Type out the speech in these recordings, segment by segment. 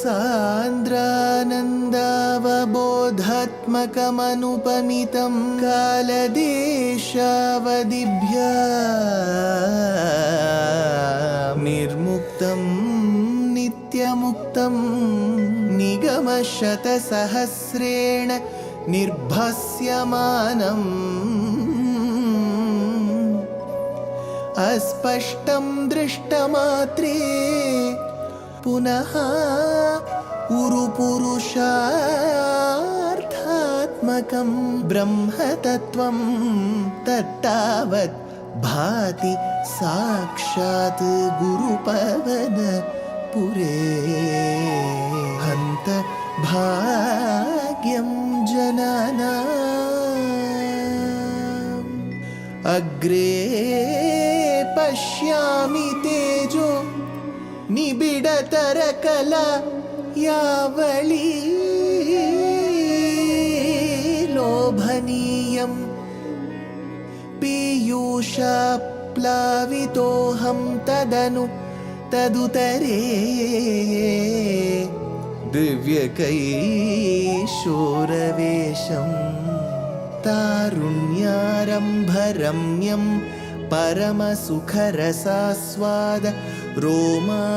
सान्द्रानन्दावबोधात्मकमनुपमितं कालदेशावदिभ्या निर्मुक्तं नित्यमुक्तं निगमशतसहस्रेण निर्भास्यमानम् अस्पष्टं दृष्टमात्रे पुनः उरुपुरुषार्थात्मकं ब्रह्मतत्त्वं तत्तावत् भाति साक्षात् गुरुपवनपुरे हन्त भाग्यं जनानाम् अग्रे पश्यामि तेजो निबिडतरकला यावली लोभनीयं पीयूषाप्लावितोऽहं तदुतरे दिव्यकैशोरवेशं तारुण्यारम्भरम्यं परमसुखरसास्वाद रोमाञ्चिताङ्गैः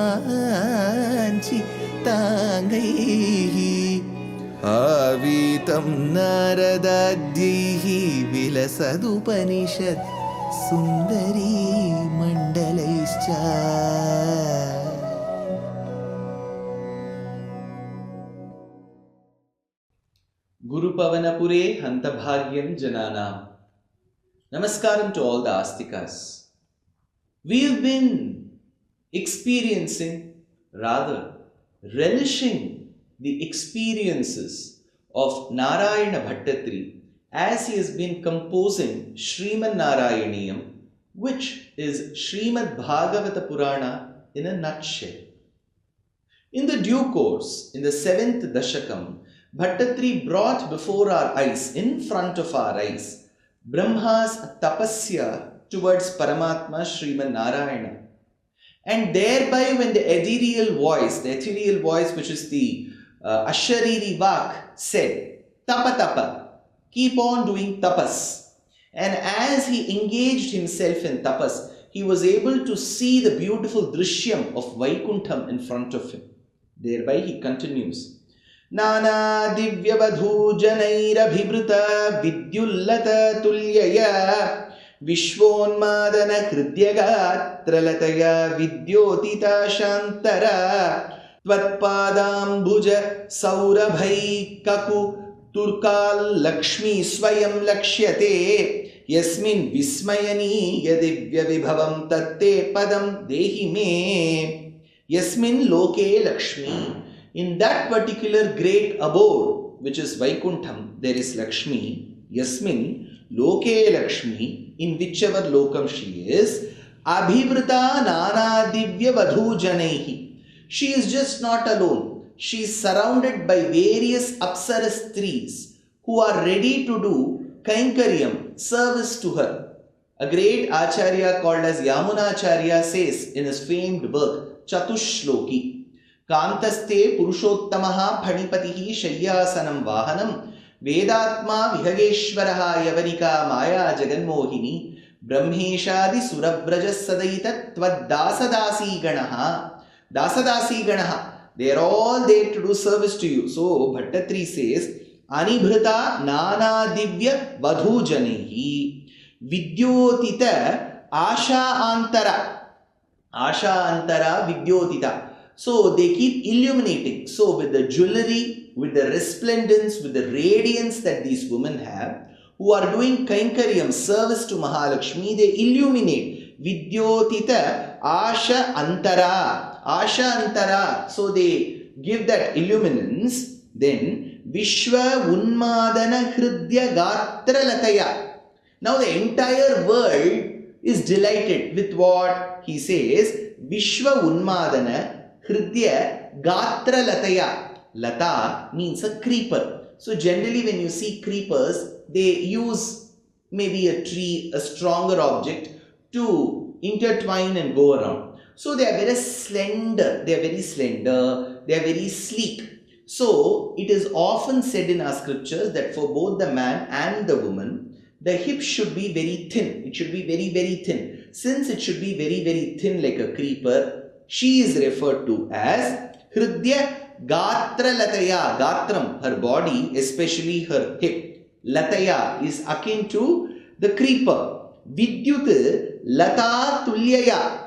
आवीतं नारदाद्यैः विलसदुपनिषत् सुन्दरी मण्डलैश्च Gurupavanapure Hantabhagyam Jananam. Namaskaram to all the Astikas. We have been experiencing, rather relishing the experiences of Nārāyaṇa Bhaṭṭatiri as he has been composing Śrīman Nārāyaṇīyam, which is Srimad Bhagavata Purana in a nutshell. In the due course, in the 7th Dashakam, Bhaṭṭatiri brought before our eyes, in front of our eyes, Brahma's tapasya towards paramatma Śrīman Nārāyaṇa. And thereby when the ethereal voice which is the Ashariri Vak said, Tapa Tapa, keep on doing tapas. And as he engaged himself in tapas, he was able to see the beautiful drishyam of Vaikuntam in front of him. Thereby he continues, Nana divyavadhu janairabhibrita vidyullata tulyaya Vishvonmadana hridyagatralataya vidyotita shantara Tvatpadambuja saurabhai kaku turkal Lakshmi swayam lakshyate Yasmin vismayani yadivya vibhavam tatte padam dehi me Yasmin loke Lakshmi. In that particular great abode, which is Vaikuntam, there is Lakshmi. Yasmin loke Lakshmi, in whichever lokam she is, abhivrita nana divya vadhu janaihi. She is just not alone. She is surrounded by various apsara stris who are ready to do kainkaryam, service to her. A great acharya called as Yamunacharya says in his famed work, Chatushloki, Kantaste Purushottamaha Phanipatihi Shayyasanam Vahanam Vedatma Vihageshwaraha Yavanika Maya Jaganmohini Brahmeshadi Surabrajas Sadaita Tvad Dasadasi Ganaha. Dasadasi Ganaha. They are all there to do service to you. So Bhaṭṭatiri says, Anibhrita Nana Divya Vadhu Janehi Vidyotita Asha Antara. Asha Antara Vidyotita. So they keep illuminating. So with the jewelry, with the resplendence, with the radiance that these women have, who are doing kainkaryam, service to Mahalakshmi, they illuminate. Vidyotita Asha Antara. Asha Antara. So they give that illuminance. Then Vishwa Unmadana Hridya Gatra Lataya. Now the entire world is delighted with what he says. Vishwa Unmadana Hridya Gatra Lataya. Lata means a creeper. So generally when you see creepers, they use maybe a tree, a stronger object to intertwine and go around. So they are very slender, they are very sleek. So it is often said in our scriptures that for both the man and the woman, the hip should be very thin. It should be very, very thin. Since it should be very, very thin like a creeper, she is referred to as Hridya Gatra Lataya. Gatram, her body, especially her hip. Lataya is akin to the creeper. Vidyut Lata Tulyaya.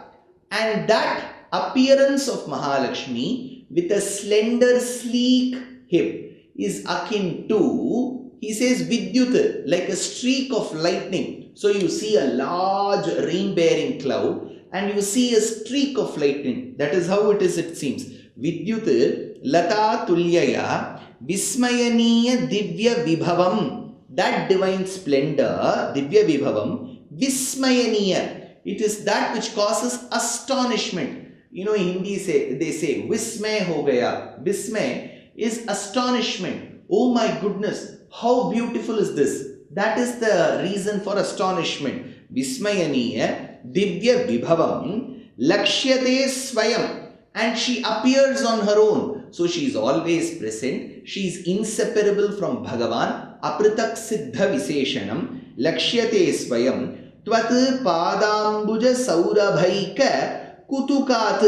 And that appearance of Mahalakshmi with a slender, sleek hip is akin to, he says, Vidyut, like a streak of lightning. So you see a large rain-bearing cloud and you see a streak of lightning. That is how it is, it seems. Vidyut Lata Tulyaya Vismayaniya Divya Vibhavam. That divine splendor, Divya Vibhavam, Vismayaniya. It is that which causes astonishment. You know, in Hindi they say, Vismay ho gaya. Vismay is astonishment. Oh my goodness, how beautiful is this? That is the reason for astonishment. Vismayaniya Divya Vibhavam Lakshyate Swayam. And she appears on her own. So she is always present. She is inseparable from Bhagavan. Apritak Siddha Viseshanam Lakshyate Swayam Tvat Padambuja Saurabhaika Kutukat.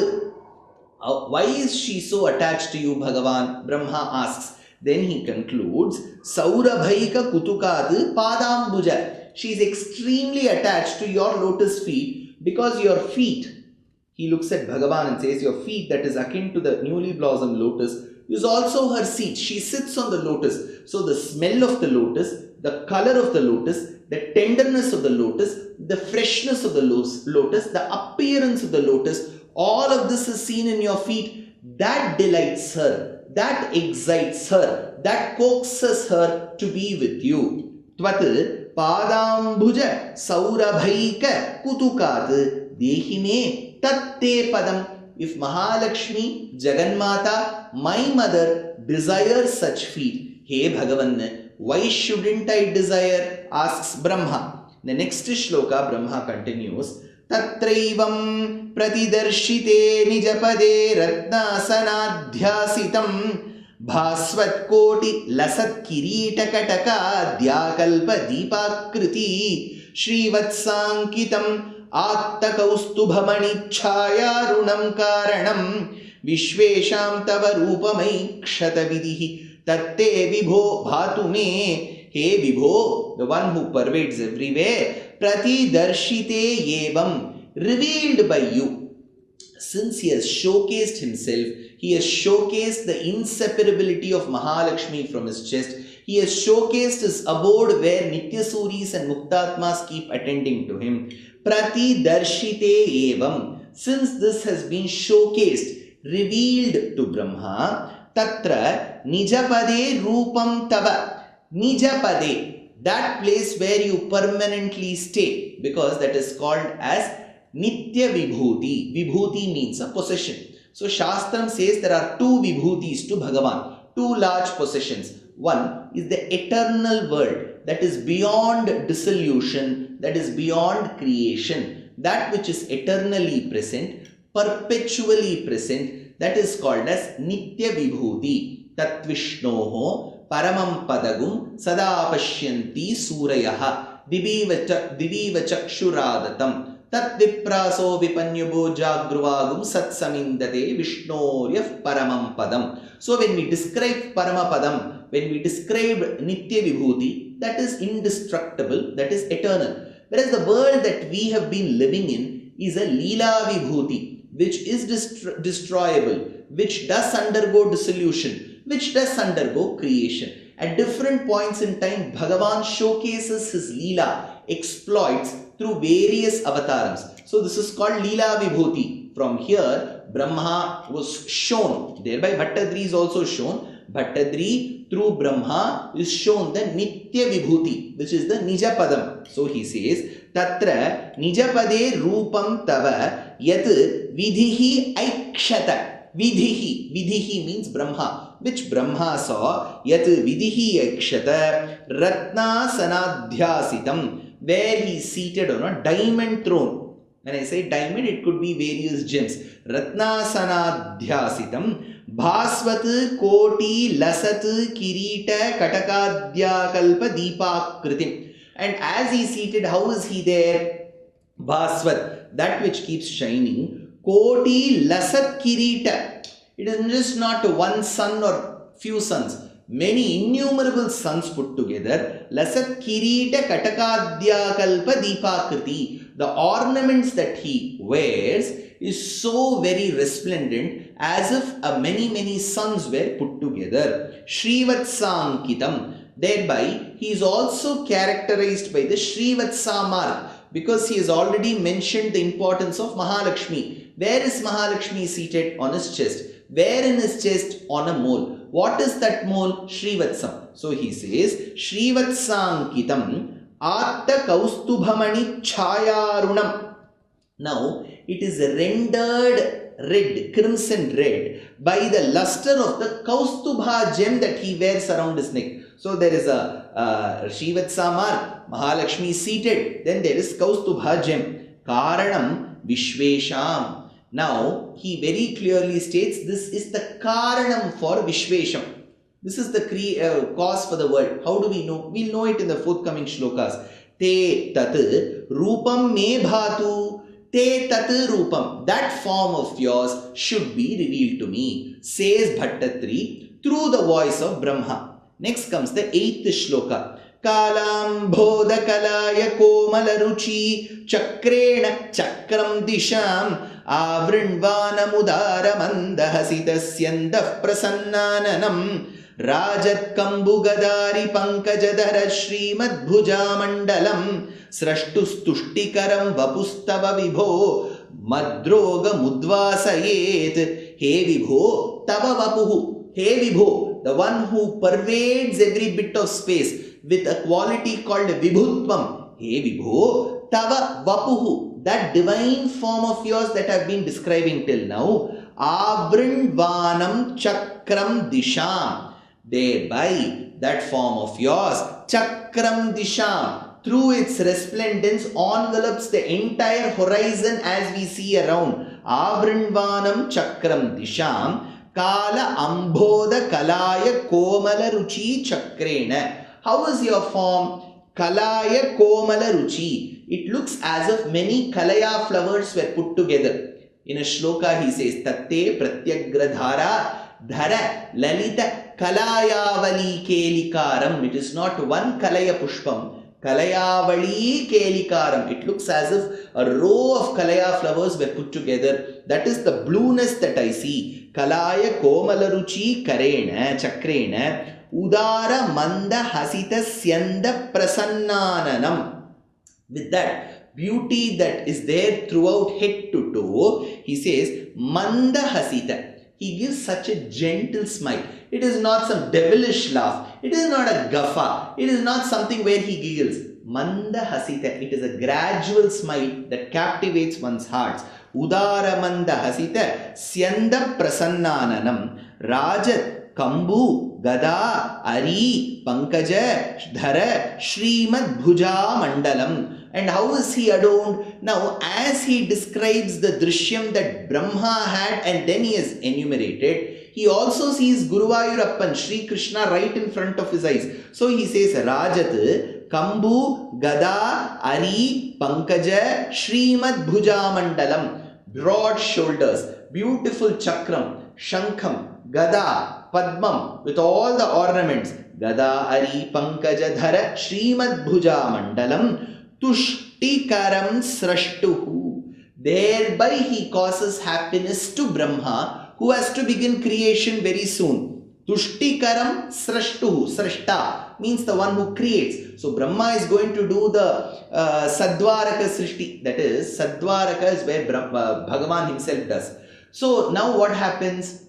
Why is she so attached to you, Bhagavan? Brahma asks. Then he concludes, Saurabhaika Kutukat Padambuja. She is extremely attached to your lotus feet because your feet, he looks at Bhagavan and says, your feet that is akin to the newly blossomed lotus is also her seat. She sits on the lotus. So the smell of the lotus, the color of the lotus, the tenderness of the lotus, the freshness of the lotus, the appearance of the lotus, all of this is seen in your feet. That delights her, that excites her, that coaxes her to be with you. Tvat padambuja saurabhaika kutukat dehime tatte padam. If Mahalakshmi, Jagannmata, my mother, desires such feet, hey Bhagavan, why shouldn't I desire? Asks Brahma. The next shloka, Brahma continues, Tatraivam pratidarshite nijapade ratnasanadhyasitam bhasvat koti lasat kirita kataka dhyakalpa deepakriti shrivatsankitam Attakaustubhamani chayarunam karanam Vishvesham tava rupamai kshatavidihi tatte vibho bhatume. Hey Vibho, the one who pervades everywhere, prati darshite evam, revealed by you. Since he has showcased himself, he has showcased the inseparability of Mahalakshmi from his chest. He has showcased his abode where Nityasuris and Muktatmas keep attending to him. Prati darshite evam. Since this has been showcased, revealed to Brahma, tatra nijapade rupam tava. Nijapade, that place where you permanently stay, because that is called as Nitya Vibhuti. Vibhuti means a possession. So Shastram says there are two Vibhutis to Bhagavan, two large possessions. One is the eternal world that is beyond dissolution, that is beyond creation, that which is eternally present, perpetually present, that is called as Nitya Vibhuti. Tat Vishnoho Paramam Padagum Sada Pashyanti Surayaha Diviva Chakshuradatam Tat Vipraso Vipanyubo Jagruvagum Sat Samindate Vishnoryaf Paramam Padam. So when we describe Paramapadam, when we describe Nitya Vibhuti, that is indestructible, that is eternal. Whereas the world that we have been living in is a Leela Vibhuti, which is destroyable, which does undergo dissolution, which does undergo creation. At different points in time, Bhagavan showcases his Leela, exploits through various avatarams. So this is called Leela Vibhuti. From here, Brahma was shown, thereby Bhaṭṭatiri is also shown. Bhaṭṭatiri through Brahma is shown the Nitya Vibhuti, which is the Nijapadam. So he says, Tatra Nijapade Rupam Tava Yat Vidhihi Aikshata. Vidhihi means Brahma, which Brahma saw, Yat Vidhihi Aikshata Ratna Sanadhyasitam, where he is seated on a diamond throne. When I say diamond, it could be various gems. Ratnasanadhyasitam Bhasvat Koti Lasat Kirita Katakadhyakalpa Deepakritim. And as he is seated, how is he there? Bhasvat, that which keeps shining. Koti Lasat Kirita. It is just not one sun or few suns. Many innumerable suns put together. Lasat Kirita Katakadhyakalpa Deepakriti. The ornaments that he wears is so very resplendent, as if many suns were put together. Shrivatsankitam. Thereby, he is also characterized by the Shrivatsa mark, because he has already mentioned the importance of Mahalakshmi. Where is Mahalakshmi seated? On his chest. Where in his chest? On a mole. What is that mole? Shrivatsam. So he says, Shrivatsankitam Atta Kaustubhamani Chayarunam. Now, it is rendered red, crimson red, by the luster of the Kaustubha gem that he wears around his neck. So there is a Shrivatsa mark, Mahalakshmi is seated, then there is Kaustubha gem. Karanam Vishvesham. Now, he very clearly states this is the Karanam for Vishvesham. This is the cause for the world. How do we know? We'll know it in the forthcoming shlokas. Te tat rupam me bhatu. Te tat rupam. That form of yours should be revealed to me, says Bhaṭṭatiri through the voice of Brahma. Next comes the 8th shloka. Kalam bodha kalaya komala ruchi chakrena chakram disham avrinvana mudara mandahasitasyandaf prasannananam Rajat Kambugadari Pankajadhara Śrīmad Bhujamandalam Srashtustuštikaram Vapustava Vibho Madroga Mudvasayet. He Vibho Tava Vapuhu. He Vibho, the one who pervades every bit of space with a quality called Vibhutvam. He Vibho Tava Vapuhu, that divine form of yours that I have been describing till now. Avrindvanam Chakram Disham. Thereby, that form of yours, Chakram Disham, through its resplendence, envelops the entire horizon as we see around. Avrindvanam Chakram Disham, Kala Ambodha Kalaya Komala Ruchi Chakrena. How is your form? Kalaya Komala Ruchi. It looks as if many kalaya flowers were put together. In a shloka, he says, Tatte Pratyagradhara Dhara Lalita Kalayavali Kelikaram. It is not one Kalaya Pushpam. Kalayavali Kelikaram. It looks as if a row of Kalaya flowers were put together. That is the blueness that I see. Kalaya Komalaruchi Karena Chakrena Udara Manda Hasita Syanda Prasannananam. With that beauty that is there throughout head to toe, he says Manda Hasita. He gives such a gentle smile. It is not some devilish laugh. It is not a guffaw. It is not something where he giggles. Manda Hasita. It is a gradual smile that captivates one's hearts. Udara Manda Hasita Syanda Prasannananam Rajat Kambu Gada Ari Pankaja Dhara Śrīmad Bhuja Mandalam. And how is he adorned? Now, as he describes the drishyam that Brahma had and then he has enumerated, he also sees Guruvayurappan, Sri Krishna, right in front of his eyes. So he says, Rajat, Kambu, Gada, Ari, Pankaja, Śrīmad Bhuja Mandalam. Broad shoulders, beautiful chakram, shankham, Gada, Padmam, with all the ornaments. Gada, Ari, Pankaja, Dhara, Śrīmad Bhuja Mandalam. Tushtikaram Srashtuhu. Thereby he causes happiness to Brahma, who has to begin creation very soon. Tushtikaram Srashtuhu. Srashta means the one who creates. So Brahma is going to do the Sadvaraka Srishti. That is, Sadvaraka is where Bhagavan himself does. So now what happens?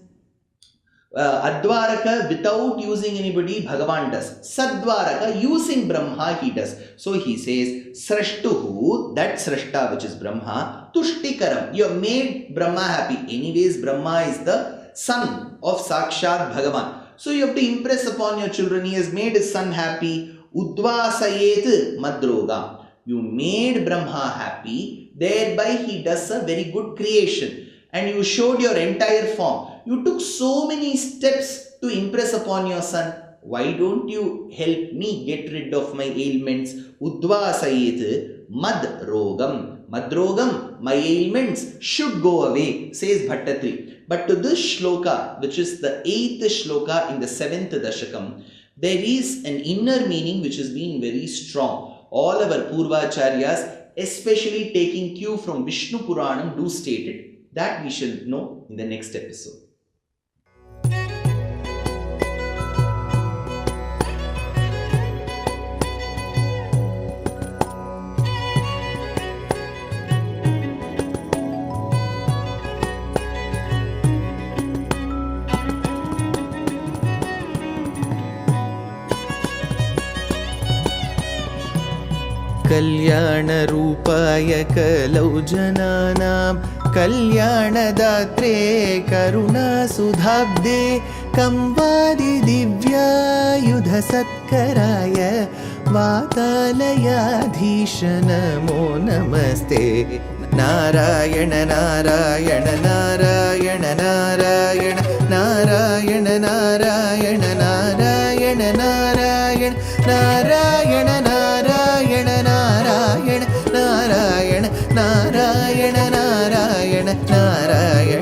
Advaraka without using anybody, Bhagavan does. Sadvaraka using Brahma, he does. So he says, Srashtuhu, that Srashta which is Brahma, Tushtikaram, you have made Brahma happy. Anyways, Brahma is the son of Sakshat Bhagavan. So you have to impress upon your children, he has made his son happy. Udvasayet Madroga. You made Brahma happy thereby he does a very good creation. And you showed your entire form. You took so many steps to impress upon your son. Why don't you help me get rid of my ailments? Udvasayet madrogam. Madrogam, my ailments should go away, says Bhaṭṭatiri. But to this shloka, which is the 8th shloka in the 7th Dashakam, there is an inner meaning which has been very strong. All our Purvacharyas, especially taking cue from Vishnu Puranam, do state it. That we shall know in the next episode. कल्याणरूपाय कलौ जनानां कल्याणदात्रे करुणासुधाब्दे कंवादिदिव्यायुधसत्कराय वातालयाधीश नमो नमस्ते। नारायण नारायण नारायण नारायण नारायण नारायण नारायण नारायण नारायण नारायण नारायण नारायण नारायण नारायण नारायण